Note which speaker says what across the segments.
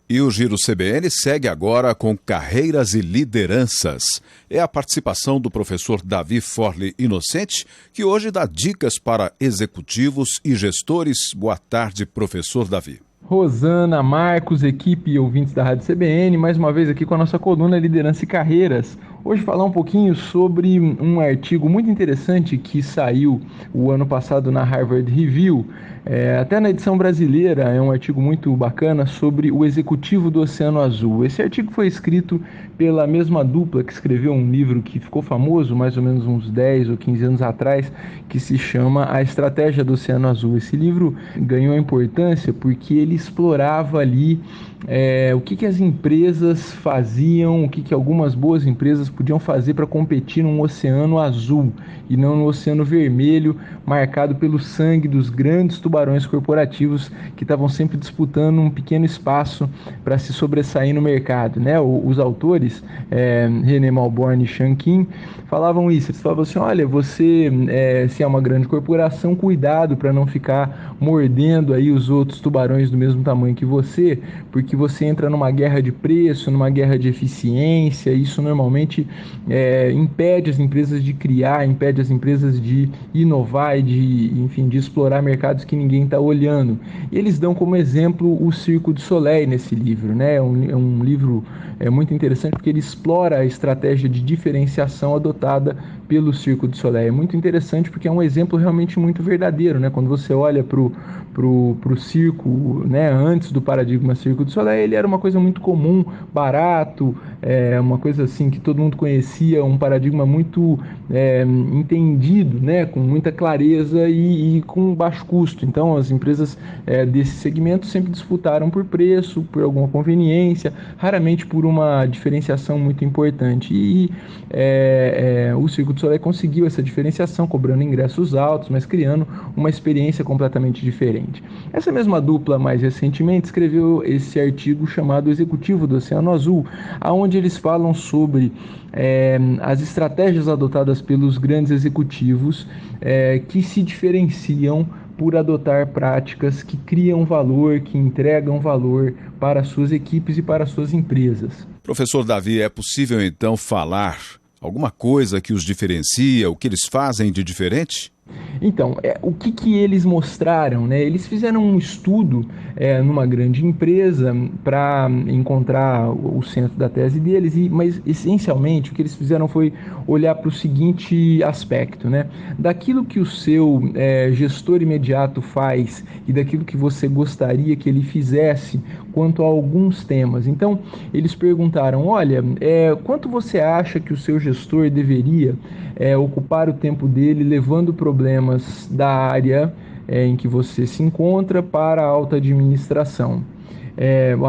Speaker 1: E o Giro CBN segue agora com Carreiras e Lideranças. É a participação do professor Davi Forli Inocente, que hoje dá dicas para executivos e gestores. Boa tarde, professor Davi.
Speaker 2: Rosana, Marcos, equipe e ouvintes da Rádio CBN, mais uma vez aqui com a nossa coluna Liderança e Carreiras. Hoje falar um pouquinho sobre um artigo muito interessante que saiu o ano passado na Harvard Review, até na edição brasileira, é um artigo muito bacana sobre o executivo do Oceano Azul. Esse artigo foi escrito pela mesma dupla que escreveu um livro que ficou famoso mais ou menos uns 10 ou 15 anos atrás, que se chama A Estratégia do Oceano Azul. Esse livro ganhou importância porque ele explorava ali o que as empresas faziam, o que algumas boas empresas podiam fazer para competir num oceano azul e não no oceano vermelho, marcado pelo sangue dos grandes tubarões corporativos que estavam sempre disputando um pequeno espaço para se sobressair no mercado, né? Os autores, René Malborn e Sean Kim, falavam isso. Eles falavam assim, olha, você, se é uma grande corporação, cuidado para não ficar mordendo aí os outros tubarões do mesmo tamanho que você, porque você entra numa guerra de preço, numa guerra de eficiência. Isso normalmente impede as empresas de criar, impede as empresas de inovar e de explorar mercados que ninguém está olhando. E eles dão como exemplo o Cirque du Soleil nesse livro, né? É um livro muito interessante porque ele explora a estratégia de diferenciação adotada pelo Cirque du Soleil. É muito interessante porque é um exemplo realmente muito verdadeiro, né? Quando você olha pro circo, né, antes do paradigma Cirque du Soleil, ele era uma coisa muito comum, barato, uma coisa assim que todo mundo conhecia, um paradigma muito entendido, né, com muita clareza e com baixo custo. Então as empresas desse segmento sempre disputaram por preço, por alguma conveniência, raramente por uma diferenciação muito importante. E o Cirque du Soleil conseguiu essa diferenciação, cobrando ingressos altos, mas criando uma experiência completamente diferente. Essa mesma dupla, mais recentemente, escreveu esse artigo chamado Executivo do Oceano Azul, onde eles falam sobre as estratégias adotadas pelos grandes executivos que se diferenciam por adotar práticas que criam valor, que entregam valor para suas equipes e para suas empresas.
Speaker 1: Professor Davi, é possível então falar alguma coisa que os diferencia, o que eles fazem de diferente?
Speaker 2: Então, o que eles mostraram, né? Eles fizeram um estudo numa grande empresa para encontrar o centro da tese deles, mas essencialmente o que eles fizeram foi olhar para o seguinte aspecto, né? Daquilo que o seu gestor imediato faz e daquilo que você gostaria que ele fizesse quanto a alguns temas. Então, eles perguntaram, olha, quanto você acha que o seu gestor deveria ocupar o tempo dele levando problemas da área em que você se encontra para a alta administração?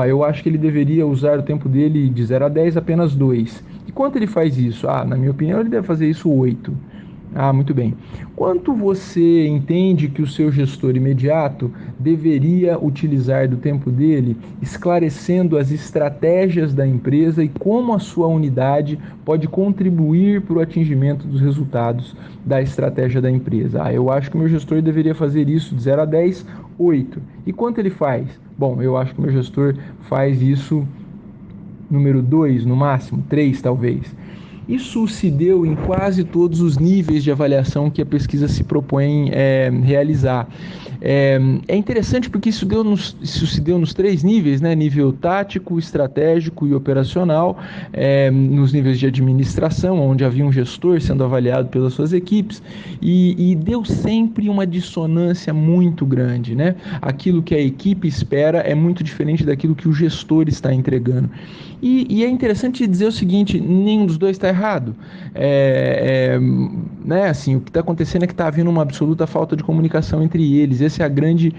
Speaker 2: Eu acho que ele deveria usar o tempo dele de 0 a 10 apenas 2. E quanto ele faz isso? Na minha opinião, ele deve fazer isso 8. Muito bem. Quanto você entende que o seu gestor imediato deveria utilizar do tempo dele esclarecendo as estratégias da empresa e como a sua unidade pode contribuir para o atingimento dos resultados da estratégia da empresa? Eu acho que o meu gestor deveria fazer isso de 0 a 10, 8. E quanto ele faz? Bom, eu acho que o meu gestor faz isso número 2, no máximo, 3 talvez. Isso se deu em quase todos os níveis de avaliação que a pesquisa se propõe realizar. É interessante porque isso se deu nos 3 níveis, né? Nível tático, estratégico e operacional, nos níveis de administração, onde havia um gestor sendo avaliado pelas suas equipes, e deu sempre uma dissonância muito grande, né? Aquilo que a equipe espera é muito diferente daquilo que o gestor está entregando. E é interessante dizer o seguinte, nenhum dos dois está errado. Né, assim, o que está acontecendo é que está havendo uma absoluta falta de comunicação entre eles. Essa é a grande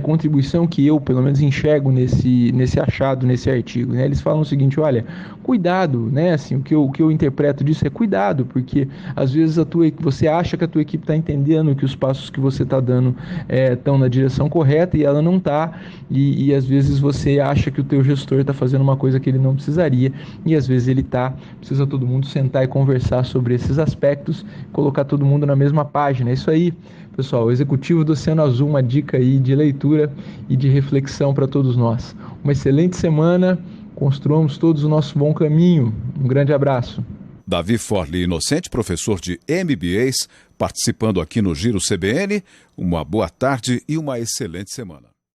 Speaker 2: contribuição que eu, pelo menos, enxergo nesse achado, nesse artigo, né? Eles falam o seguinte, olha, cuidado, né? Assim, o que eu interpreto disso é cuidado, porque às vezes você acha que a tua equipe está entendendo que os passos que você está dando estão na direção correta e ela não está, e às vezes você acha que o teu gestor está fazendo uma coisa que ele não precisaria, e às vezes ele está. Precisa todo mundo sentar e conversar sobre esses aspectos, colocar todo mundo na mesma página. É isso aí, Pessoal, o Executivo do Oceano Azul, uma dica aí de leitura e de reflexão para todos nós. Uma excelente semana, construamos todos o nosso bom caminho. Um grande abraço.
Speaker 1: Davi Forli Inocente, professor de MBAs, participando aqui no Giro CBN. Uma boa tarde e uma excelente semana.